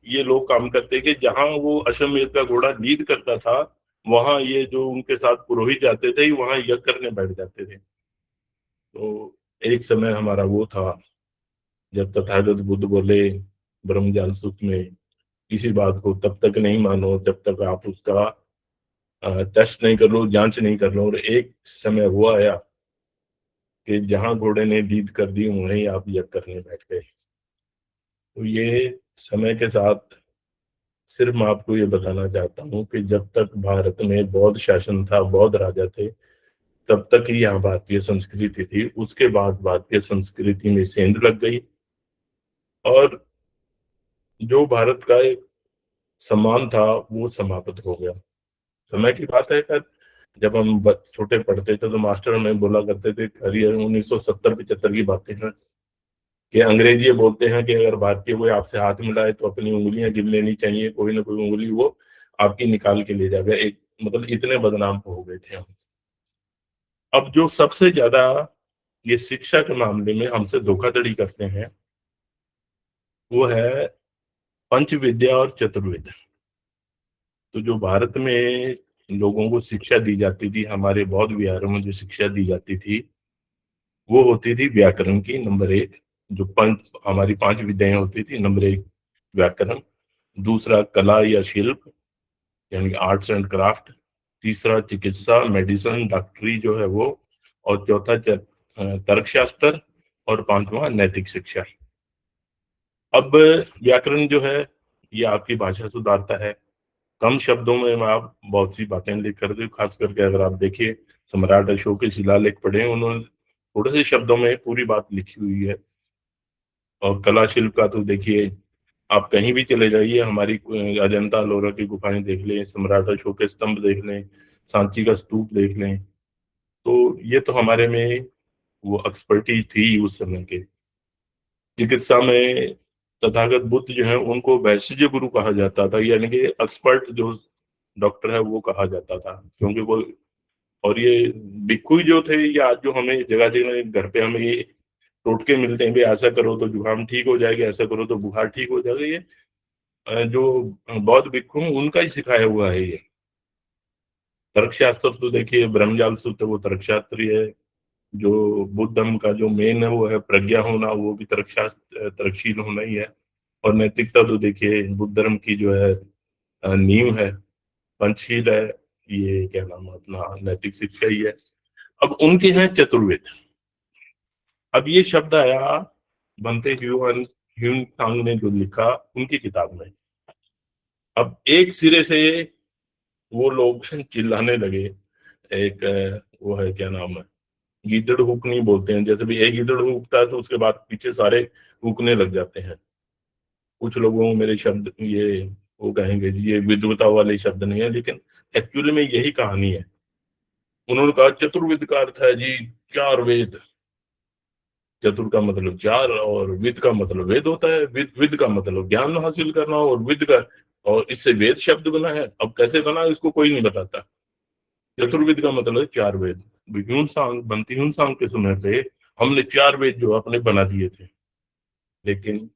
ये लोग काम करते कि जहां वो अश्वमेध का घोड़ा लीड करता था, वहां ये जो उनके साथ पुरोहित जाते थे वहां यज्ञ करने बैठ जाते थे। तो एक समय हमारा वो था जब तथागत बुद्ध बोले ब्रह्मज्ञान सूत्र में, किसी बात को तब तक नहीं मानो जब तक आप उसका टेस्ट नहीं कर लो, जांच नहीं कर लो। और एक समय हुआ आया कि जहां घोड़े ने लीद कर दी वहीं आप यज्ञ करने बैठ गए। तो ये समय के साथ, सिर्फ मैं आपको ये बताना चाहता हूँ कि जब तक भारत में बौद्ध शासन था, बौद्ध राजा थे, तब तक ही यहाँ भारतीय संस्कृति थी। उसके बाद भारतीय संस्कृति में सेंध लग गई और जो भारत का एक सम्मान था वो समाप्त हो गया। समय की बात है सर, जब हम छोटे पढ़ते थे तो मास्टर हमें बोला करते थे, करिए 1970-75 की बातें हैं, कि अंग्रेज ये बोलते हैं कि अगर भारतीय कोई आपसे हाथ मिलाए तो अपनी उंगलियां गिन लेनी चाहिए, कोई ना कोई उंगली वो आपकी निकाल के ले जाएगा। एक मतलब इतने बदनाम हो गए थे हम। अब जो सबसे ज्यादा ये शिक्षा के मामले में हमसे धोखाधड़ी करते हैं, वो है पंच विद्या और चतुर्विद्या। तो जो भारत में लोगों को शिक्षा दी जाती थी, हमारे बौद्ध विहारों में जो शिक्षा दी जाती थी, वो होती थी व्याकरण की, नंबर 1। जो पंच हमारी 5 विद्याएं होती थी, नंबर 1 व्याकरण, दूसरा कला या शिल्प यानी आर्ट्स एंड क्राफ्ट, तीसरा चिकित्सा, मेडिसिन, डॉक्टरी जो है वो, और चौथा तर्कशास्त्र और 5वां नैतिक शिक्षा। अब व्याकरण जो है ये आपकी भाषा सुधारता है। कम शब्दों में आप बहुत सी बातें लिख कर दे, खास करके अगर आप देखिए सम्राट अशोक के शिलालेख पढ़े, उन्होंने थोड़े से शब्दों में पूरी बात लिखी हुई है। और कला शिल्प का तो देखिए, आप कहीं भी चले जाइए, हमारी अजंता अलोरा की गुफाएं देख लें, सम्राट अशोक के स्तंभ देख लें, सांची का स्तूप देख लें, तो ये तो हमारे में वो एक्सपर्टीज थी उस समय के। चिकित्सा में तथागत बुद्ध जो है उनको वैश्य गुरु कहा जाता था, यानी कि एक्सपर्ट जो डॉक्टर है वो कहा जाता था, क्योंकि वो, और ये भिक्खु जो थे, ये आज जो हमें जगह जगह घर पे हमें ये टोटके मिलते हैं, भी ऐसा करो तो जुकाम ठीक हो जाएगा, ऐसा करो तो बुखार ठीक हो जाएगा, ये जो बौद्ध भिक्खु हैं उनका ही सिखाया हुआ है ये। तर्कशास्त्र तो देखिए ब्रह्मजाल सूत्र वो तर्कशास्त्री है। जो बुद्ध धर्म का जो मेन है वो है प्रज्ञा होना, वो भी तर्कशास्त्र तर्कशील होना ही है। और नैतिकता तो देखिए बुद्ध धर्म की जो है नींव है, पंचशील है, ये क्या नाम है अपना नैतिक शिक्षा ही है। अब उनके हैं चतुर्वेद। अब ये शब्द आया बनते ह्यून ह्यून सांग ने जो लिखा उनकी किताब में। अब एक सिरे से वो लोग चिल्लाने लगे, एक वो है क्या नाम है, गीदड़ हुकनी बोलते हैं, जैसे भी एक गीदड़ हुकता है तो उसके बाद पीछे सारे हुकने लग जाते हैं। कुछ लोगों को मेरे शब्द ये वो कहेंगे जी ये विद्वता वाले शब्द नहीं है, लेकिन एक्चुअली में यही कहानी है। उन्होंने कहा चतुर्वेद का अर्थ है जी 4 वेद। चतुर का मतलब 4 और विद का मतलब वेद होता है, विद विद का मतलब ज्ञान हासिल करना, और विद का, और इससे वेद शब्द बना है। अब कैसे बना इसको कोई नहीं बताता। चतुर्वेद का मतलब है 4 वेद। ह्यून-सांग बनती ह्यून-सांग के समय पे हमने 4 वेद जो अपने बना दिए थे, लेकिन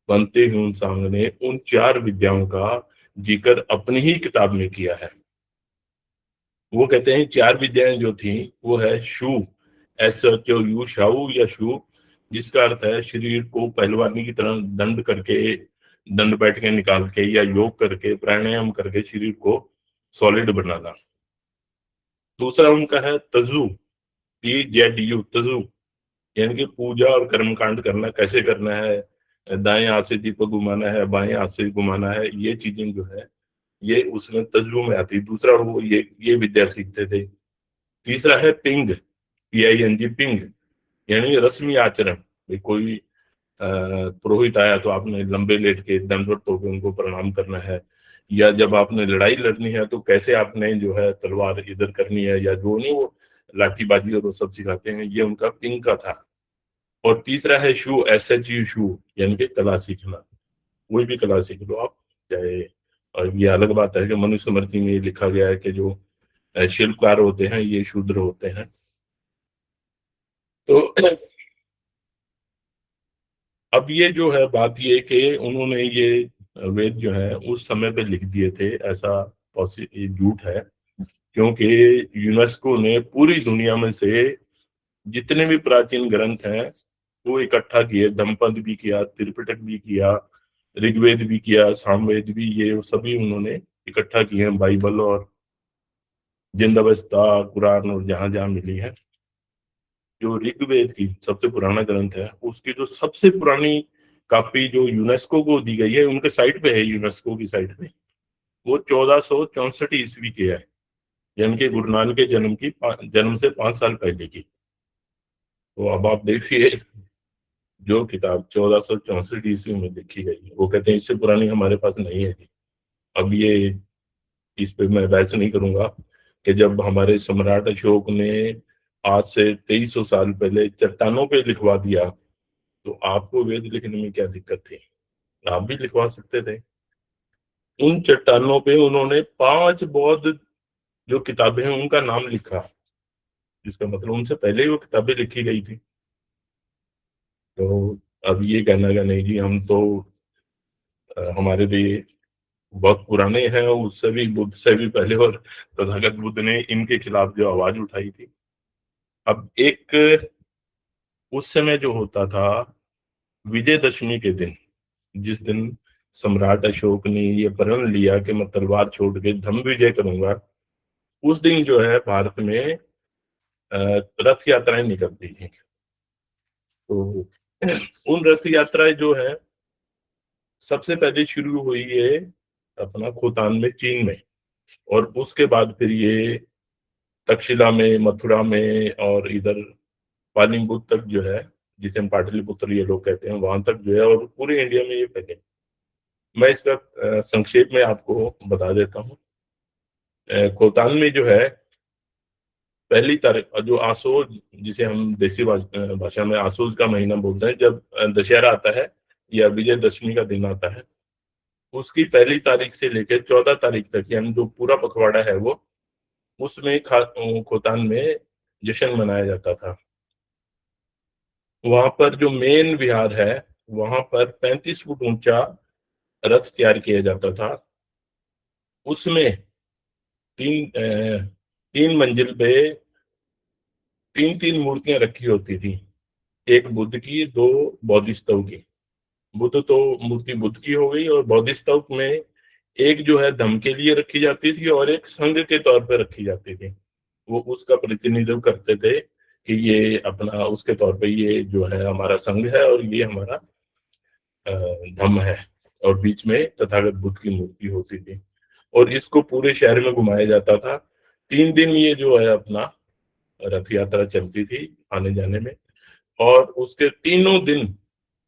बनते ह्यून-सांग ने उन 4 विद्याओं का जिक्र अपनी ही किताब में किया है। वो कहते हैं 4 विद्याएं जो थी वो है शू, SHOU, शाऊ या शू, जिसका अर्थ है शरीर को पहलवानी की तरह दंड करके, दंड बैठ के निकाल के या योग करके प्राणायाम करके शरीर को सॉलिड बनाना। दूसरा उनका है तजु, TZU, तजु, यानी कि पूजा और कर्मकांड करना कैसे करना है, दाएं हाथ से दीपक घुमाना है, बाएं हाथ से घुमाना है, ये चीजें जो है ये उसमें तजु में आती। दूसरा वो ये विद्या सीखते थे। तीसरा है पिंग, PING, पिंग, यानी रस्मी आचरण। कोई पुरोहित आया तो आपने लंबे लेट के दंडवत होकर उनको प्रणाम करना है, या जब आपने लड़ाई लड़नी है तो कैसे आपने जो है तलवार इधर करनी है, या जो नहीं वो लाठीबाजी और वो सब सिखाते हैं, ये उनका पिंग का था। और तीसरा है शू, SHU, शू, यानी कि कला सीखना। कोई भी कला सीख लो आप, चाहे, और ये अलग बात है कि मनुस्मृति में लिखा गया है कि जो शिल्पकार होते हैं ये शूद्र होते हैं। तो अब ये जो है बात ये कि उन्होंने ये वेद जो है उस समय पे लिख दिए थे, ऐसा ये झूठ है। क्योंकि यूनेस्को ने पूरी दुनिया में से जितने भी प्राचीन ग्रंथ हैं वो इकट्ठा किए, धम्मपद भी किया, त्रिपिटक भी किया, ऋग्वेद भी किया, सामवेद भी, ये सभी उन्होंने इकट्ठा किए हैं। बाइबल और जिंदावस्ता, कुरान और जहां जहां मिली है। जो ऋग्वेद की सबसे पुराना ग्रंथ है उसकी जो सबसे पुरानी कॉपी जो यूनेस्को को दी गई है, उनके साइट पे है, यूनेस्को की साइट पे, वो 1464 ईस्वी की है, यानी कि गुरु नानक के जन्म से 5 साल पहले की। तो अब आप देखिए, जो किताब 1464 ईस्वी में लिखी गई है, वो कहते हैं इससे पुरानी हमारे पास नहीं है। अब ये इस पे मैं बहस नहीं करूंगा कि जब हमारे सम्राट अशोक ने आज से 2300 साल पहले चट्टानों पे लिखवा दिया, तो आपको वेद लिखने में क्या दिक्कत थी? आप भी लिखवा सकते थे। उन चट्टानों पे उन्होंने 5 बौद्ध जो किताबें हैं उनका नाम लिखा, जिसका मतलब उनसे पहले ही वो किताबें लिखी गई थी। तो अब ये कहना का नहीं जी हम तो हमारे लिए बहुत पुराने हैं, उससे भी, बुद्ध से भी पहले, और तथागत बुद्ध ने इनके खिलाफ जो आवाज उठाई थी। अब एक उस समय जो होता था विजयदशमी के दिन, जिस दिन सम्राट अशोक ने ये प्रण लिया कि मैं तलवार छोड़ के धम्म विजय करूंगा, उस दिन जो है भारत में रथ यात्राएं निकलती थी। तो उन रथ यात्राएं जो है सबसे पहले शुरू हुई है अपना खोतान में, चीन में, और उसके बाद फिर ये तक्षशिला में, मथुरा में और इधर पालीपुत्र तक जो है, जिसे हम पाटलिपुत्र ये लोग कहते हैं, वहां तक जो है, और पूरे इंडिया में ये फैले। मैं इसका संक्षेप में आपको बता देता हूँ। खोतान में जो है पहली तारीख, जो आसोज, जिसे हम देसी भाषा में आसोज का महीना बोलते हैं, जब दशहरा आता है या विजयदशमी का दिन आता है, उसकी पहली तारीख से लेकर 14 तारीख तक, यानी जो पूरा पखवाड़ा है वो, उसमें खोतान में जश्न मनाया जाता था। वहां पर जो मेन विहार है, वहां पर 35 फुट ऊंचा रथ तैयार किया जाता था। उसमें तीन मंजिल पे तीन तीन मूर्तियां रखी होती थी। एक बुद्ध की, दो बोधिसत्व की। बुद्ध तो मूर्ति बुद्ध की हो गई, और बोधिसत्व में एक जो है धम्म के लिए रखी जाती थी और एक संघ के तौर पर रखी जाती थी। वो उसका प्रतिनिधित्व करते थे कि ये अपना, उसके तौर पे ये जो है हमारा संघ है और ये हमारा धम्म है। और बीच में तथागत बुद्ध की मूर्ति होती थी, और इसको पूरे शहर में घुमाया जाता था। 3 दिन ये जो है अपना रथ यात्रा चलती थी आने जाने में। और उसके तीनों दिन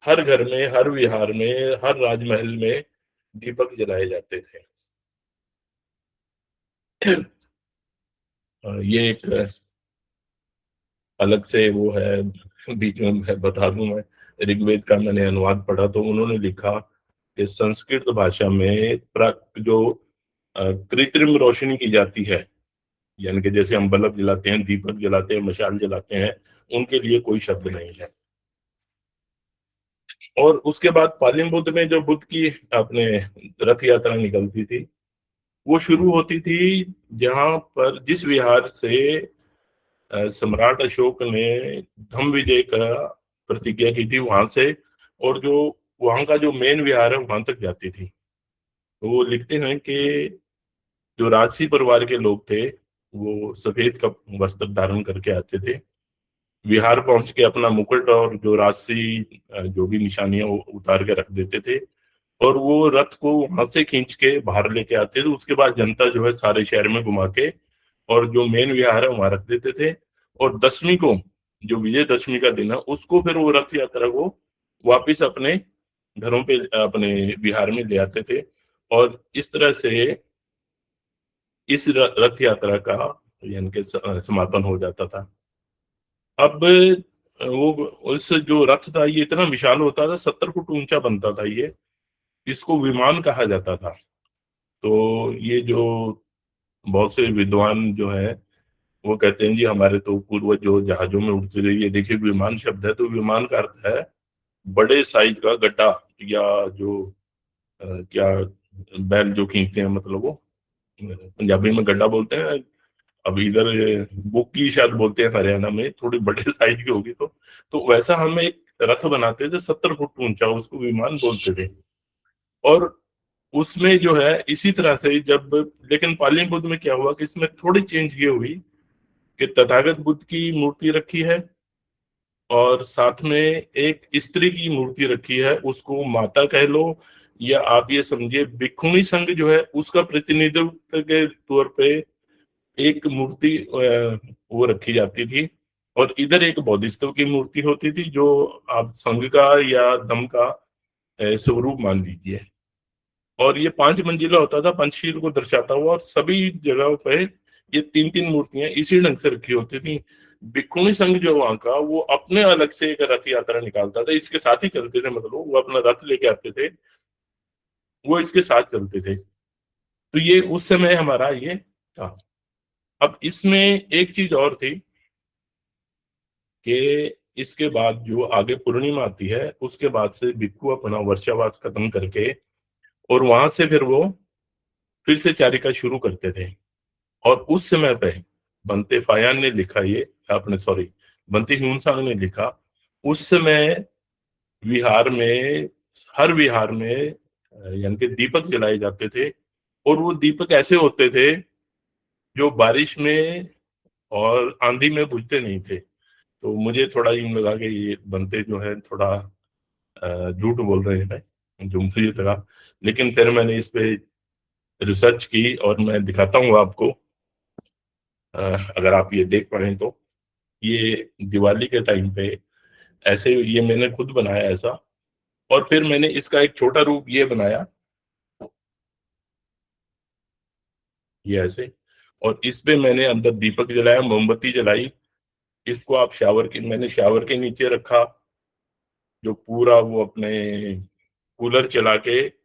हर घर में, हर विहार में, हर राजमहल में दीपक जलाए जाते थे। ये एक अलग से वो है, बीच में मैं बता दूं, मैं ऋग्वेद का मैंने अनुवाद पढ़ा तो उन्होंने लिखा कि संस्कृत भाषा में जो कृत्रिम रोशनी की जाती है, यानी कि जैसे हम बल्ब जलाते हैं, दीपक जलाते हैं, मशाल जलाते हैं, उनके लिए कोई शब्द नहीं है। और उसके बाद पालीन में जो बुद्ध की अपने रथ यात्रा निकलती थी, वो शुरू होती थी जहां पर, जिस विहार से सम्राट अशोक ने धम्म विजय का प्रतिज्ञा की थी, वहां से, और जो वहां का जो मेन विहार है वहां तक जाती थी। तो वो लिखते हैं कि जो राजसी परिवार के लोग थे, वो सफेद का वस्त्र धारण करके आते थे। विहार पहुंच के अपना मुकुट और जो राजसी जो भी निशानियां वो उतार के रख देते थे, और वो रथ को वहां से खींच के बाहर लेके आते थे। उसके बाद जनता जो है सारे शहर में घुमा के, और जो मेन विहार है वहां रख देते थे। और दसवीं को, जो विजयदशमी का दिन है, उसको फिर वो रथ यात्रा को वापिस अपने घरों पे, अपने विहार में ले आते थे। और इस तरह से इस रथ यात्रा का यानी कि समापन हो जाता था। अब वो, उस जो रथ था ये इतना विशाल होता था, 70 फुट ऊंचा बनता था ये। इसको विमान कहा जाता था। तो ये जो बहुत से विद्वान जो है वो कहते हैं जी हमारे तो पूर्वज जो जहाजों में उड़ते थे, ये देखिए विमान शब्द है, तो विमान का अर्थ है बड़े साइज का गड्ढा, या जो क्या, बैल जो खींचते हैं, मतलब वो पंजाबी में गड्ढा बोलते हैं, अब इधर बुक्की शायद बोलते हैं हरियाणा में, थोड़ी बड़े साइज की होगी तो वैसा हम एक रथ बनाते थे 70 फुट ऊंचा, उसको विमान बोलते थे। और उसमें जो है इसी तरह से जब, लेकिन पालीन बुद्ध में क्या हुआ कि इसमें थोड़ी चेंज ये हुई कि तथागत बुद्ध की मूर्ति रखी है, और साथ में एक स्त्री की मूर्ति रखी है, उसको माता कह लो, या आप ये समझिए भिक्षुणी संघ जो है उसका प्रतिनिधित्व के तौर पे एक मूर्ति वो रखी जाती थी। और इधर एक बोधिसत्व की मूर्ति होती थी, जो आप संघ का या धम्म का स्वरूप मान लीजिए। और ये 5 मंजिला होता था, पंचशील को दर्शाता हुआ, और सभी जगहों पे ये तीन तीन मूर्तियां इसी ढंग से रखी होती थी। भिक्षुणी संघ जो वहां का, वो अपने अलग से एक रथ यात्रा निकालता था, इसके साथ ही चलते थे, मतलब वो अपना रथ लेके आते थे, वो इसके साथ चलते थे। तो ये उस समय हमारा ये था। अब इसमें एक चीज और थी कि इसके बाद जो आगे पूर्णिमा आती है, उसके बाद से भिक्खु अपना वर्षावास खत्म करके, और वहां से फिर वो फिर से चारिका शुरू करते थे। और उस समय पे बंते फायान ने लिखा, ये आपने, सॉरी, बंते ह्यूनसांग ने लिखा, उस समय विहार में, हर विहार में यानी कि दीपक जलाए जाते थे। और वो दीपक ऐसे होते थे जो बारिश में और आंधी में बुझते नहीं थे। तो मुझे थोड़ा यूं लगा कि ये बनते जो है थोड़ा झूठ बोल रहे हैं, जो मुझे लगा। लेकिन फिर मैंने इस पे रिसर्च की और मैं दिखाता हूँ आपको, अगर आप ये देख पाए तो। ये दिवाली के टाइम पे ऐसे ये मैंने खुद बनाया ऐसा। और फिर मैंने इसका एक छोटा रूप ये बनाया, ये ऐसे। और इस पे मैंने अंदर दीपक जलाया, मोमबत्ती जलाई। इसको आप मैंने शावर के नीचे रखा, जो पूरा वो अपने कूलर चला के।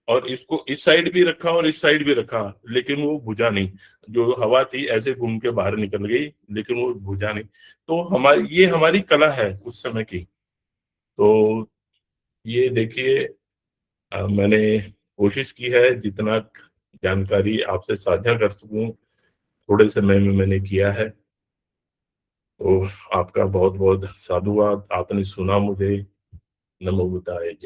और इसको इस साइड भी रखा और इस साइड भी रखा, लेकिन वो बुझा नहीं। जो हवा थी ऐसे घूम के बाहर निकल गई, लेकिन वो बुझा नहीं। तो ये हमारी कला है उस समय की। तो ये देखिए, मैंने कोशिश की है जितना जानकारी आपसे साझा कर सकूं, थोड़े समय में मैंने किया है। तो आपका बहुत बहुत साधुवाद, आपने सुना मुझे। नमो बुद्धाय। जय